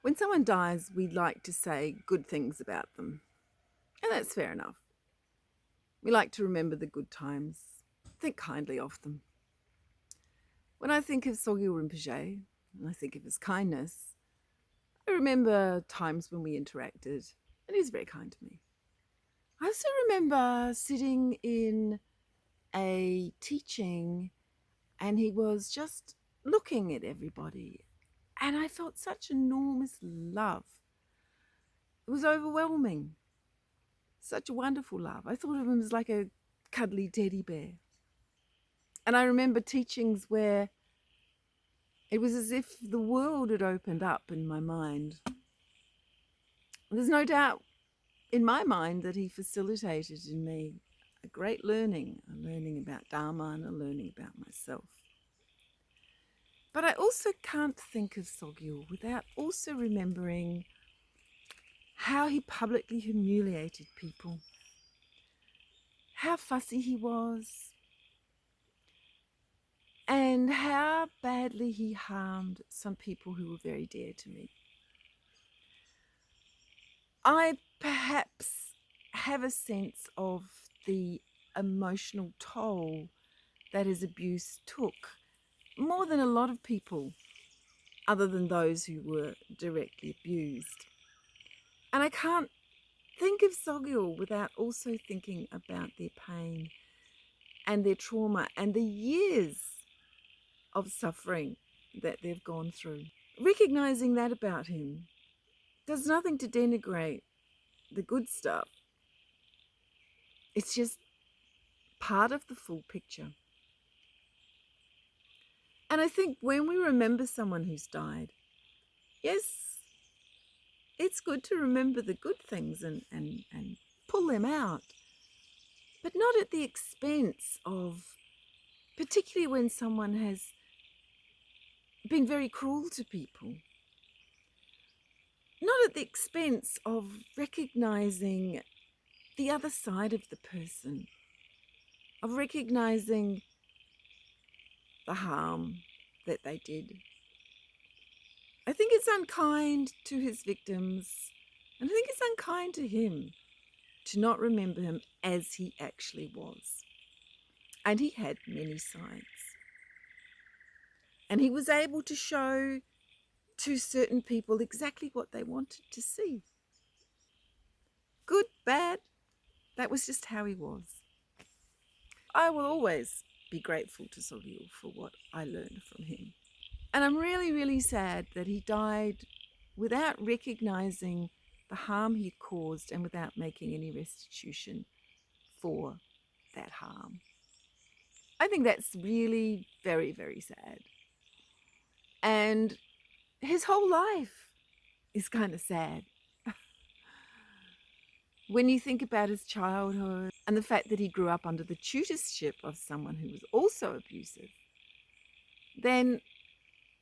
When someone dies, we like to say good things about them, and that's fair enough. We like to remember the good times, think kindly of them. When I think of Sogyal Rinpoche, and I think of his kindness, I remember times when we interacted, and he was very kind to me. I also remember sitting in a teaching, and he was just looking at everybody, and I felt such enormous love. It was overwhelming. Such a wonderful love. I thought of him as like a cuddly teddy bear. And I remember teachings where it was as if the world had opened up in my mind. There's no doubt in my mind that he facilitated in me a great learning, a learning about Dharma and a learning about myself. But I also can't think of Sogyal without also remembering how he publicly humiliated people, how fussy he was, and how badly he harmed some people who were very dear to me. I perhaps have a sense of the emotional toll that his abuse took, more than a lot of people other than those who were directly abused. And I can't think of Sogyal without also thinking about their pain and their trauma and the years of suffering that they've gone through. Recognizing that about him does nothing to denigrate the good stuff. It's just part of the full picture. And I think when we remember someone who's died, yes, it's good to remember the good things and pull them out, but not at the expense of, particularly when someone has been very cruel to people, not at the expense of recognizing the other side of the person, of recognizing the harm that they did. I think it's unkind to his victims, and I think it's unkind to him to not remember him as he actually was. And he had many sides. And he was able to show to certain people exactly what they wanted to see. Good, bad, that was just how he was. I will always be grateful to Sogyal for what I learned from him. And I'm really, really sad that he died without recognizing the harm he caused and without making any restitution for that harm. I think that's really very, very sad. And his whole life is kind of sad. When you think about his childhood and the fact that he grew up under the tutorship of someone who was also abusive, then,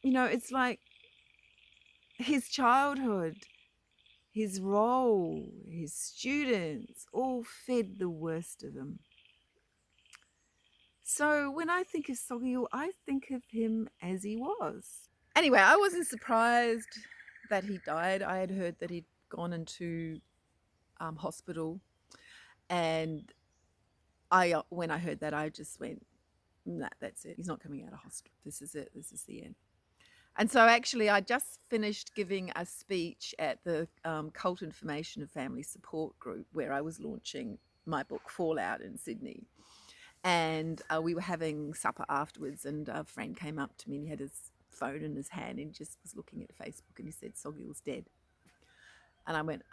it's like his childhood, his role, his students all fed the worst of him. So when I think of Sogyal, I think of him as he was. Anyway, I wasn't surprised that he died. I had heard that he'd gone into hospital, and when I heard that, I just went, nah, that's it. He's not coming out of hospital. This is it. This is the end. And so actually, I just finished giving a speech at the Cult Information and Family Support Group, where I was launching my book Fallout in Sydney. And we were having supper afterwards, and a friend came up to me and he had his phone in his hand and just was looking at Facebook, and he said, Sogyal's dead. And I went,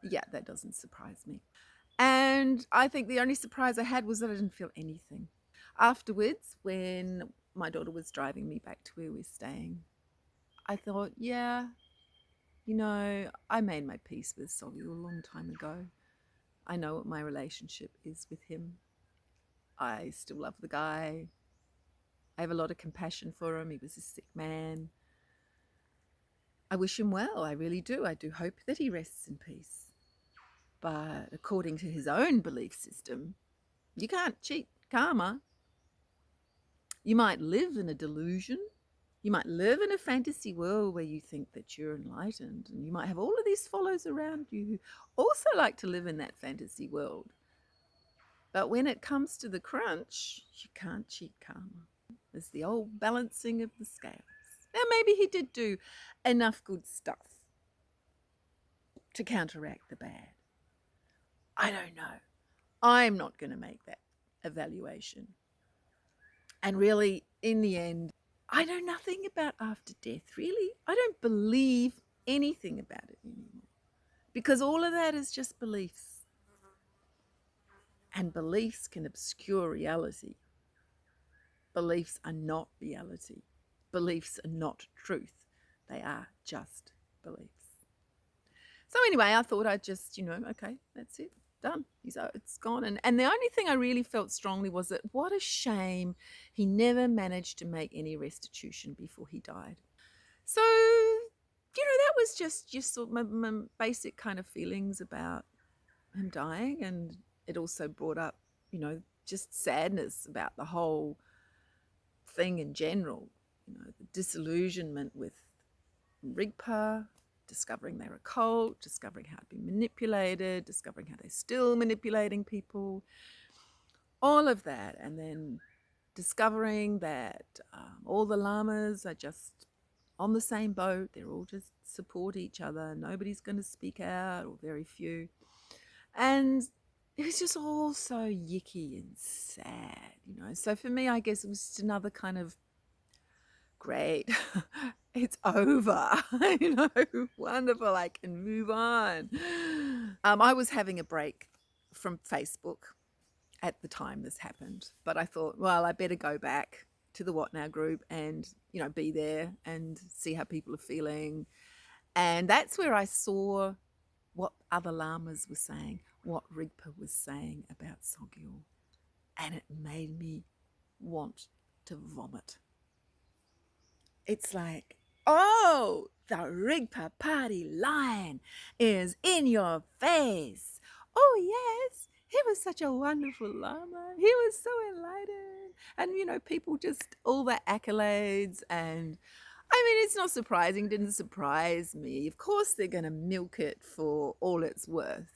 yeah, that doesn't surprise me. And I think the only surprise I had was that I didn't feel anything. Afterwards, when my daughter was driving me back to where we were staying, I thought, yeah, I made my peace with Sogyal a long time ago. I know what my relationship is with him. I still love the guy. I have a lot of compassion for him. He was a sick man. I wish him well. I really do. I do hope that he rests in peace. But according to his own belief system, you can't cheat karma. You might live in a delusion, You might live in a fantasy world where you think that you're enlightened, and you might have all of these follows around you who also like to live in that fantasy world. But when it comes to the crunch, you can't cheat karma. It's the old balancing of the scales. Now, maybe he did do enough good stuff to counteract the bad. I don't know. I'm not going to make that evaluation. And really, in the end, I know nothing about after death, really. I don't believe anything about it anymore, because all of that is just beliefs. And beliefs can obscure reality. Beliefs are not reality. Beliefs are not truth. They are just beliefs. So anyway, I thought I'd just, okay, that's it. Done. It's gone. And the only thing I really felt strongly was that what a shame he never managed to make any restitution before he died. So, that was just sort of my basic kind of feelings about him dying. And it also brought up, just sadness about the whole thing in general, the disillusionment with Rigpa, discovering they're a cult, discovering how to be manipulated, discovering how they're still manipulating people, all of that. And then discovering that all the lamas are just on the same boat. They're all just support each other. Nobody's going to speak out, or very few. And it was just all so yicky and sad, So for me, I guess it was just another kind of great, it's over, wonderful, I can move on. I was having a break from Facebook at the time this happened, but I thought, well, I better go back to the What Now group and, be there and see how people are feeling. And that's where I saw what other lamas were saying, what Rigpa was saying about Sogyal. And it made me want to vomit. It's like, oh, the Rigpa party line is in your face. Oh, yes, he was such a wonderful lama. He was so enlightened. And, people just, all the accolades. And, it's not surprising, didn't surprise me. Of course they're going to milk it for all it's worth,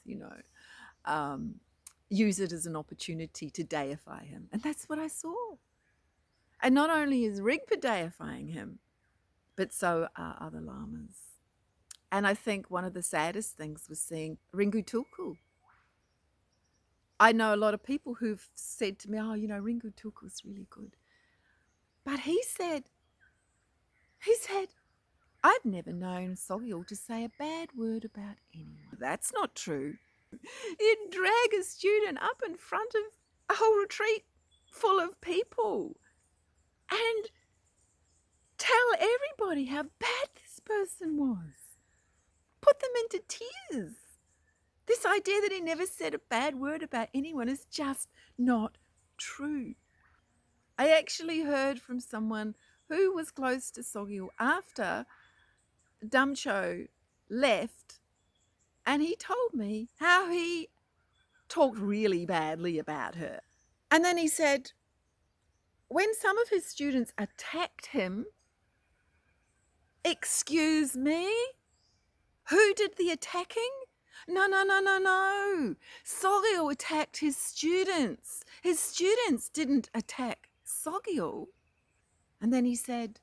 use it as an opportunity to deify him. And that's what I saw. And not only is Rigpa deifying him, but so are other lamas. And I think one of the saddest things was seeing Ringu Tulku. I know a lot of people who've said to me, oh, Ringu Tulku's really good. But he said, I've never known Sogyal to say a bad word about anyone. That's not true. You'd drag a student up in front of a whole retreat full of people and tell everybody how bad this person was. Put them into tears. This idea that he never said a bad word about anyone is just not true. I actually heard from someone who was close to Sogyal after Damcho left, and he told me how he talked really badly about her. And then he said, when some of his students attacked him, excuse me? Who did the attacking? No. Sogyal attacked his students. His students didn't attack Sogyal. And then he said,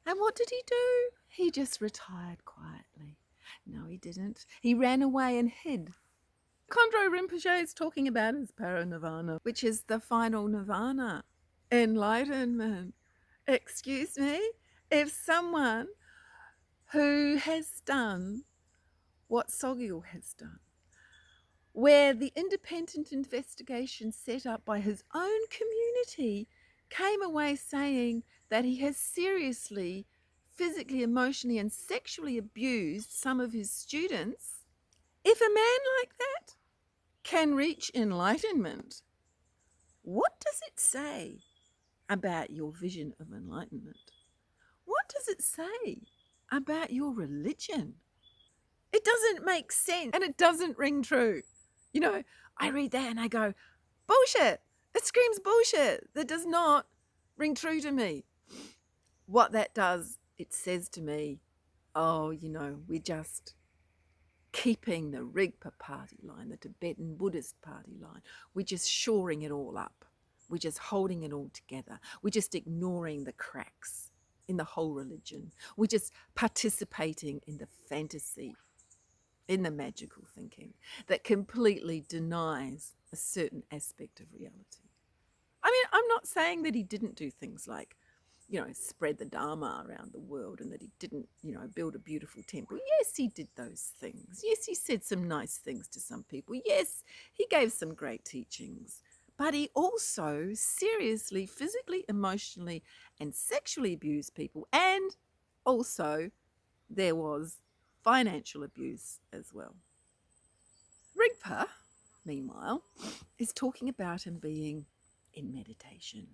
and what did he do? He just retired quietly. No, he didn't. He ran away and hid. Sogyal Rinpoche is talking about his parinirvana, which is the final nirvana, enlightenment. Excuse me? If someone who has done what Sogyal has done, where the independent investigation set up by his own community came away saying that he has seriously, physically, emotionally, and sexually abused some of his students, if a man like that can reach enlightenment, what does it say about your vision of enlightenment? What does it say about your religion? It doesn't make sense, and it doesn't ring true. I read that and I go, bullshit. It screams bullshit. That does not ring true to me. what that does, it says to me, oh, we're just keeping the Rigpa party line, the Tibetan Buddhist party line. We're just shoring it all up. We're just holding it all together. We're just ignoring the cracks in the whole religion. We're just participating in the fantasy, in the magical thinking that completely denies a certain aspect of reality. I mean, I'm not saying that he didn't do things like, spread the Dharma around the world and that he didn't, build a beautiful temple. Yes, he did those things. Yes, he said some nice things to some people. Yes, he gave some great teachings. But he also seriously, physically, emotionally, and sexually abused people. And also there was financial abuse as well. Rigpa, meanwhile, is talking about him being in meditation.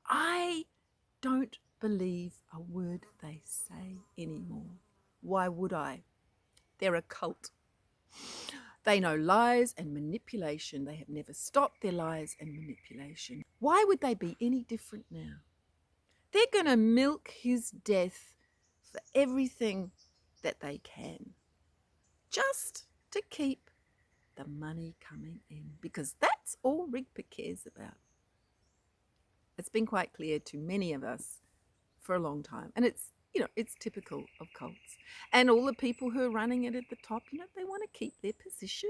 I don't believe a word they say anymore. Why would I? They're a cult. They know lies and manipulation. They have never stopped their lies and manipulation. Why would they be any different now? They're going to milk his death for everything that they can, just to keep the money coming in, because that's all Rigpa cares about. It's been quite clear to many of us for a long time, and it's typical of cults. And all the people who are running it at the top, they want to keep their position.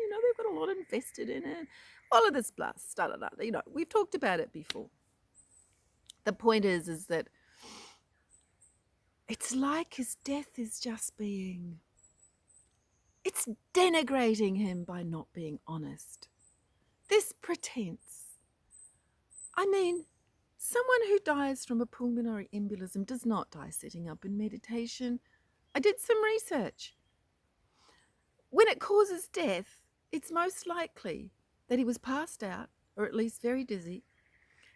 They've got a lot invested in it. All of this blah, we've talked about it before. The point is that it's like his death is just it's denigrating him by not being honest. This pretense. I mean, someone who dies from a pulmonary embolism does not die sitting up in meditation. I did some research. When it causes death, it's most likely that he was passed out, or at least very dizzy.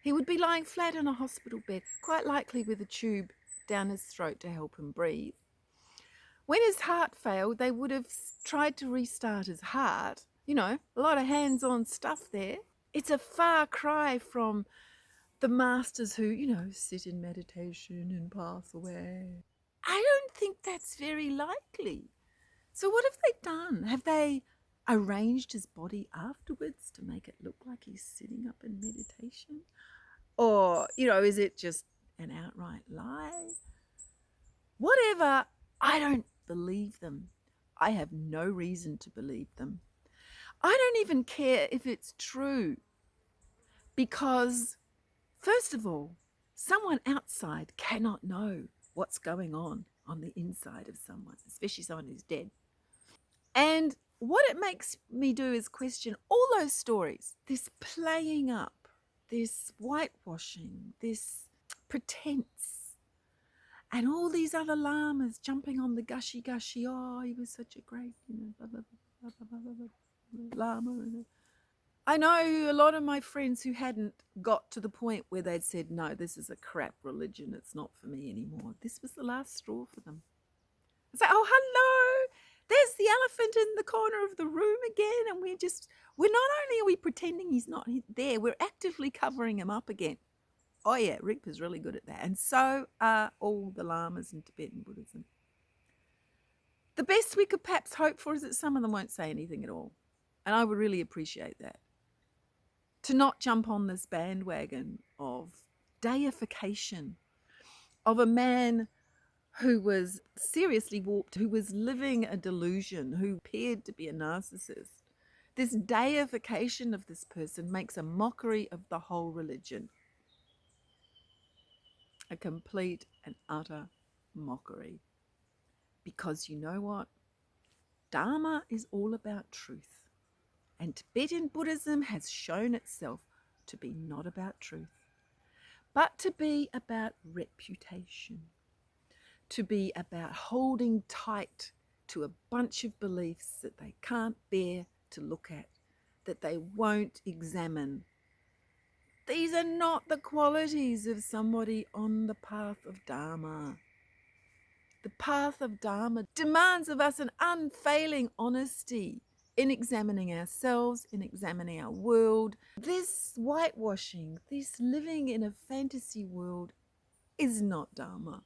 He would be lying flat in a hospital bed, quite likely with a tube down his throat to help him breathe. When his heart failed, they would have tried to restart his heart. A lot of hands-on stuff there. It's a far cry from the masters who, sit in meditation and pass away. I don't think that's very likely. So what have they done? Have they arranged his body afterwards to make it look like he's sitting up in meditation? Or, is it just an outright lie? Whatever, I don't believe them. I have no reason to believe them. I don't even care if it's true, because first of all, someone outside cannot know what's going on the inside of someone, especially someone who's dead. And what it makes me do is question all those stories, this playing up, this whitewashing, this pretense, and all these other lamas jumping on the gushy, oh, he was such a great, blah, blah, blah, blah, blah, blah, lama. I know a lot of my friends who hadn't got to the point where they'd said, no, this is a crap religion, it's not for me anymore. This was the last straw for them. It's like, oh, hello, there's the elephant in the corner of the room again, and we're not only are we pretending he's not there, we're actively covering him up again. Oh yeah, Rigpa's really good at that. And so are all the lamas in Tibetan Buddhism. The best we could perhaps hope for is that some of them won't say anything at all. And I would really appreciate that. To not jump on this bandwagon of deification of a man who was seriously warped, who was living a delusion, who appeared to be a narcissist. This deification of this person makes a mockery of the whole religion. A complete and utter mockery. Because you know what? Dharma is all about truth. And Tibetan Buddhism has shown itself to be not about truth, but to be about reputation, to be about holding tight to a bunch of beliefs that they can't bear to look at, that they won't examine. These are not the qualities of somebody on the path of Dharma. The path of Dharma demands of us an unfailing honesty in examining ourselves, in examining our world. This whitewashing, this living in a fantasy world, is not Dharma.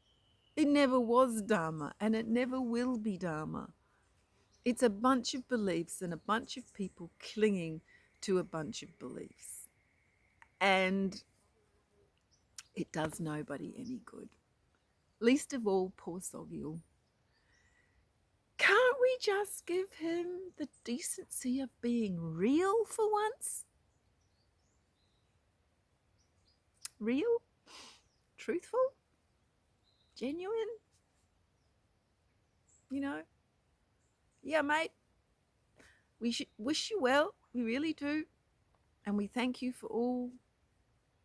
It never was Dharma, and it never will be Dharma. It's a bunch of beliefs and a bunch of people clinging to a bunch of beliefs. And it does nobody any good. Least of all, poor Sogyal. Can't we just give him the decency of being real for once? Real? Truthful? Genuine? You know? Yeah, mate. We should wish you well. We really do. And we thank you for all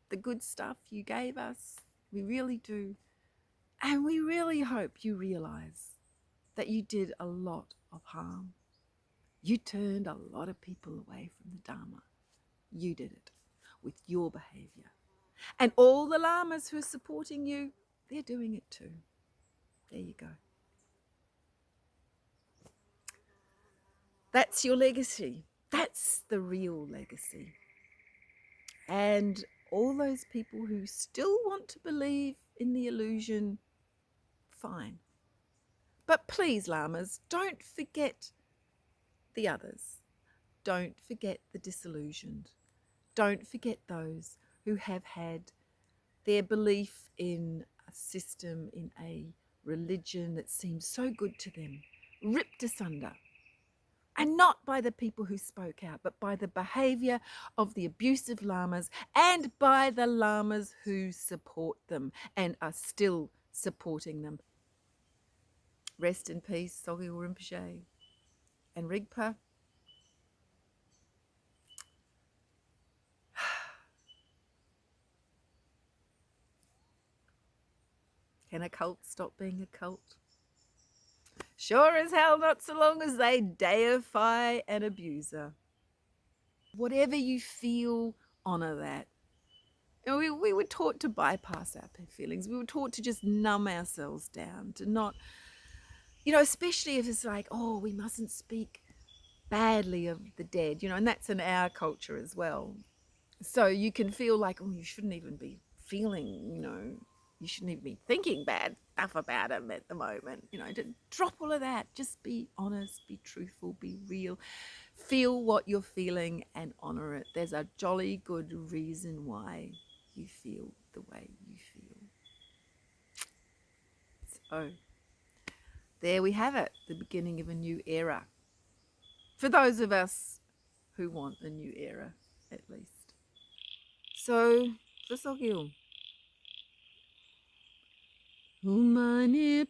the good stuff you gave us. We really do. And we really hope you realize that you did a lot of harm. You turned a lot of people away from the Dharma. You did it with your behavior. And all the lamas who are supporting you, they're doing it too. There you go. That's your legacy. That's the real legacy. And all those people who still want to believe in the illusion, fine. But please, lamas, don't forget the others. Don't forget the disillusioned. Don't forget those who have had their belief in a system, in a religion that seems so good to them, ripped asunder. And not by the people who spoke out, but by the behavior of the abusive lamas and by the lamas who support them and are still supporting them. Rest in peace, Sogyal Rinpoche and Rigpa. Can a cult stop being a cult? Sure as hell not so long as they deify an abuser. Whatever you feel, honor that. And we were taught to bypass our feelings. We were taught to just numb ourselves down, to not, especially if it's like, oh, we mustn't speak badly of the dead, and that's in our culture as well. So you can feel like, oh, you shouldn't even be feeling, you shouldn't even be thinking bad stuff about him at the moment, to drop all of that. Just be honest, be truthful, be real. Feel what you're feeling and honor it. There's a jolly good reason why you feel the way you feel. So there we have it, the beginning of a new era. For those of us who want a new era, at least. So, for Sogyal. Umani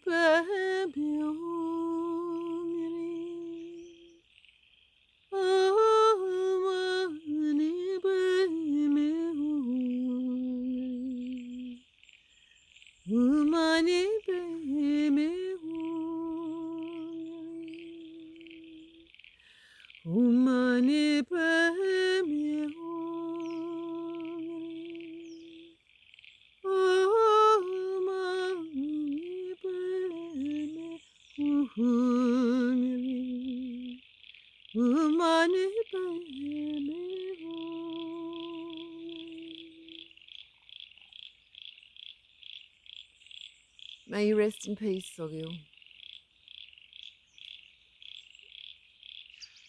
May you rest in peace, Sogyal.